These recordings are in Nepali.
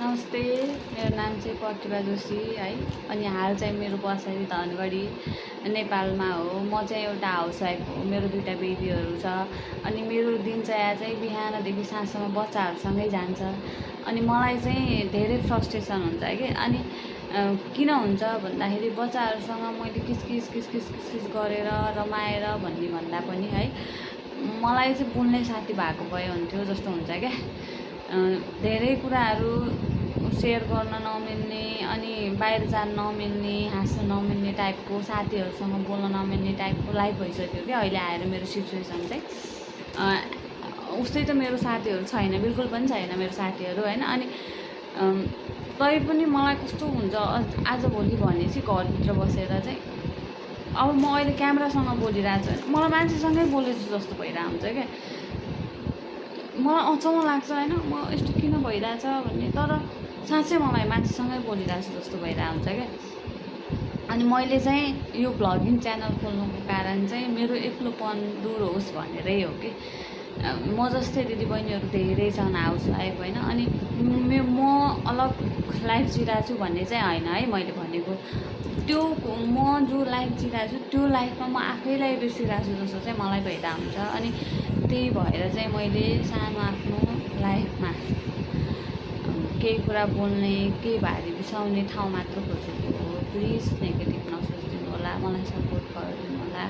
नमस्ते, मेरो नाम चाहिँ प्रतिभा जोशी है। अनि हाल चाहिँ मेरो बसाइ धनगढी नेपालमा हो। म चाहिँ एउटा हाउसवाइफ हो। मेरो दुईवटा बेबीहरू छ। अनि मेरो दिनचर्या चाहिँ बिहानदेखि साँझसम्म बच्चाहरूसँगै जान्छ। अनि मलाई चाहिँ धेरै फ्रस्ट्रेसन हुन्छ कि अनि किन हुन्छ भन्दाखेरि बच्चाहरूसँग मैले किचकिच गरेर रमाएर भन्दा पनि है मलाई चाहिँ बोल्ने साथी भएको भए हुन्थ्यो जस्तो हुन्छ क्या। धेरै कुराहरू सेयर गर्न नमिल्ने अनि बाहिर जान नमिल्ने, हाँस्न नमिल्ने टाइपको, साथीहरूसँग बोल्न नमिल्ने टाइपको लाइफ भइसक्यो क्या अहिले आएर मेरो सिचुएसन चाहिँ। उस्तै त मेरो साथीहरू छैन, बिल्कुल पनि छैन मेरो साथीहरू होइन। अनि तै पनि मलाई कस्तो हुन्छ आजभोलि भनेपछि घरभित्र बसेर चाहिँ अब म अहिले क्यामेरासँग बोलिरहेको छु, मलाई मान्छेसँगै बोलेछु जस्तो भइरहेको हुन्छ क्या। मलाई अचम्म लाग्छ होइन, म यस्तो किन भइरहेछ भन्ने, तर साँच्चै मलाई मान्छेसँगै बोलिरहेको छु जस्तो भइरहेको हुन्छ क्या। अनि मैले चाहिँ यो भ्लगिङ च्यानल खोल्नुको कारण चाहिँ मेरो एक्लोपन दूर होस् भनेरै हो कि। म जस्तै दिदीबहिनीहरू धेरै छन् हाउसवाइफ होइन। अनि म अलग लाइफ जिरहेको छु भन्ने चाहिँ होइन है। मैले भनेको त्यो म जो लाइफ जिरहेको छु त्यो लाइफमा म आफैलाई बिर्सिरहेको छु जस्तो चाहिँ मलाई भइरहेको हुन्छ। अनि त्यही भएर चाहिँ मैले सानो आफ्नो लाइफमा केही कुरा बोल्ने, केही भारी बिसाउने ठाउँ मात्र खोजेको हो। प्लिज नेगेटिभ नसोचिदिनु होला, मलाई सपोर्ट गरिदिनु होला।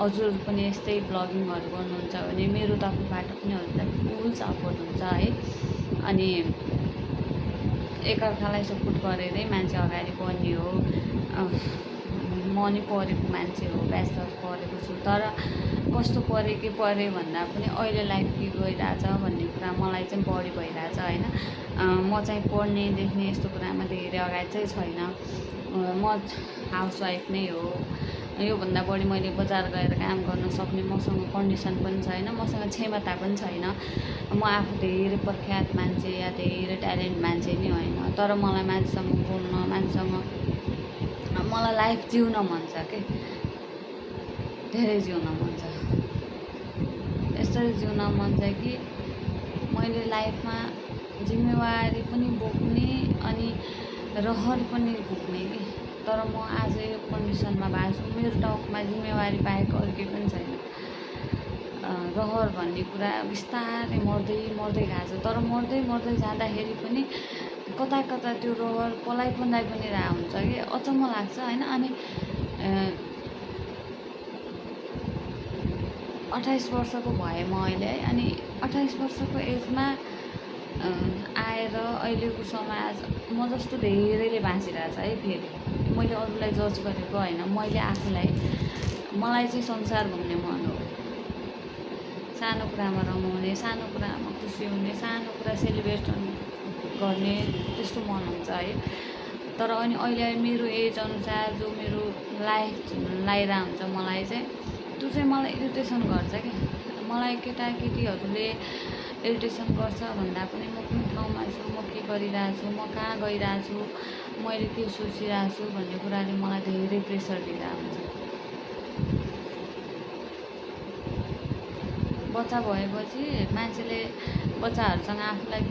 हजुर पनि यस्तै ब्लगिङहरू गर्नुहुन्छ भने मेरो तर्फबाट पनि हजुरलाई फुल सपोर्ट हुन्छ है। अनि एकअर्कालाई सपोर्ट गरेरै मान्छे अगाडि बढ्ने हो। म नि पढेको मान्छे हो, ब्याचलर पढेको छु, तर कस्तो पढेँ के पढेँ भन्दा पनि अहिले लाइफ के गइरहेछ भन्ने कुरा मलाई चाहिँ बढी भइरहेछ होइन। म चाहिँ पढ्ने लेख्ने यस्तो कुरामा धेरै अगाडि चाहिँ छैन। म हाउसवाइफ नै हो। योभन्दा बढी मैले बजार गएर काम गर्न सक्ने मसँग कन्डिसन पनि छैन, मसँग क्षमता पनि छैन। म आफू धेरै प्रख्यात मान्छे या धेरै ट्यालेन्ट मान्छे नि होइन, तर मलाई मान्छेसँग बोल्न, मान्छेसँग मलाई लाइफ जिउन मन छ कि, धेरै जिउन मन छ। यसरी जिउन मन छ कि मैले लाइफमा जिम्मेवारी पनि बोक्ने अनि रहर पनि बोक्ने कि। तर म आज यो कन्डिसनमा भएको छु, मेरो टाउकोमा जिम्मेवारी बाहेक अरू केही पनि छैन। रहर भन्ने कुरा बिस्तारै मर्दै गएको छ। तर मर्दै जाँदाखेरि पनि कता त्यो रहर पलाइ पनि रहेको हुन्छ कि, अचम्म लाग्छ होइन। अनि 28 वर्षको भएँ म अहिले है। अनि 28 वर्षको एजमा आएर अहिलेको समाज म जस्तो धेरैले बाँचिरहेछ है। फेरि मैले अरूलाई जज गरेको होइन, मैले आफूलाई, मलाई चाहिँ संसार घुम्ने मन हो। सानो कुरामा रमाउने, सानो कुरामा खुसी हुने, सानो कुरा सेलिब्रेट गर्ने त्यस्तो मन हुन्छ है। तर अनि अहिले मेरो एज अनुसार जो मेरो लाइफ लागिरहेको हुन्छ मलाई चाहिँ त्यो चाहिँ मलाई इरिटेसन गर्छ क्या। मलाई केटाकेटीहरूले इरिटेसन गर्छ भन्दा पनि म कुन ठाउँमा छु, म के गरिरहेको छु, म कहाँ गइरहेको छु, मैले के सोचिरहेको छु भन्ने कुराले मलाई धेरै प्रेसर दिइरहेको हुन्छ। बच्चा भएपछि मान्छेले बच्चाहरूसँग आफूलाई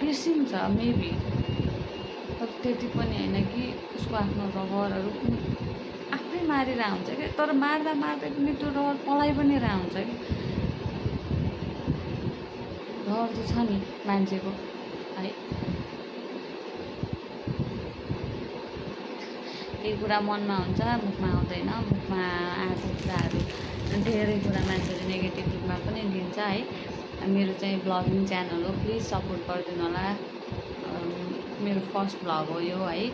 बिर्सिन्छ मेबी, तर त्यति पनि होइन कि उसको आफ्नो रहरहरू आफै मारिरहेको हुन्छ क्या। तर मार्दा पनि त्यो रहर पलाइ पनि रहेको हुन्छ कि। रहर त छ नि मान्छेको है। केही कुरा मनमा हुन्छ, मुखमा आउँदैन। मुखमा आएको कुराहरू धेरै कुरा मान्छेले नेगेटिभ रूपमा पनि लिन्छ है। मेरो चाहिँ ब्लगिङ च्यानल हो, प्लिज सपोर्ट गरिदिनु होला। मेरो फर्स्ट भ्लग हो यो है।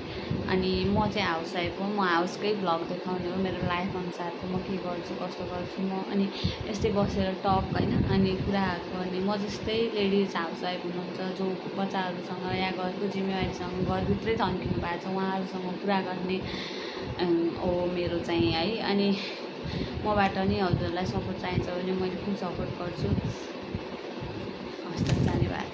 अनि म चाहिँ हाउसवाइफ हो, म हाउसकै भ्लग देखाउने हो, मेरो लाइफ अनुसारको म के गर्छु कस्तो गर्छु म। अनि यस्तै बसेर टक होइन, अनि कुराहरू गर्ने। म जस्तै लेडिज हाउसवाइफ हुनुहुन्छ जो बच्चाहरूसँग या घरको जिम्मेवारीसँग घरभित्रै थन्किनु भएको छ, उहाँहरूसँग कुरा गर्ने हो मेरो चाहिँ है। अनि मबाट नि हजुरलाई सपोर्ट चाहिन्छ भने मैले फुल सपोर्ट गर्छु। हस् त, धन्यवाद।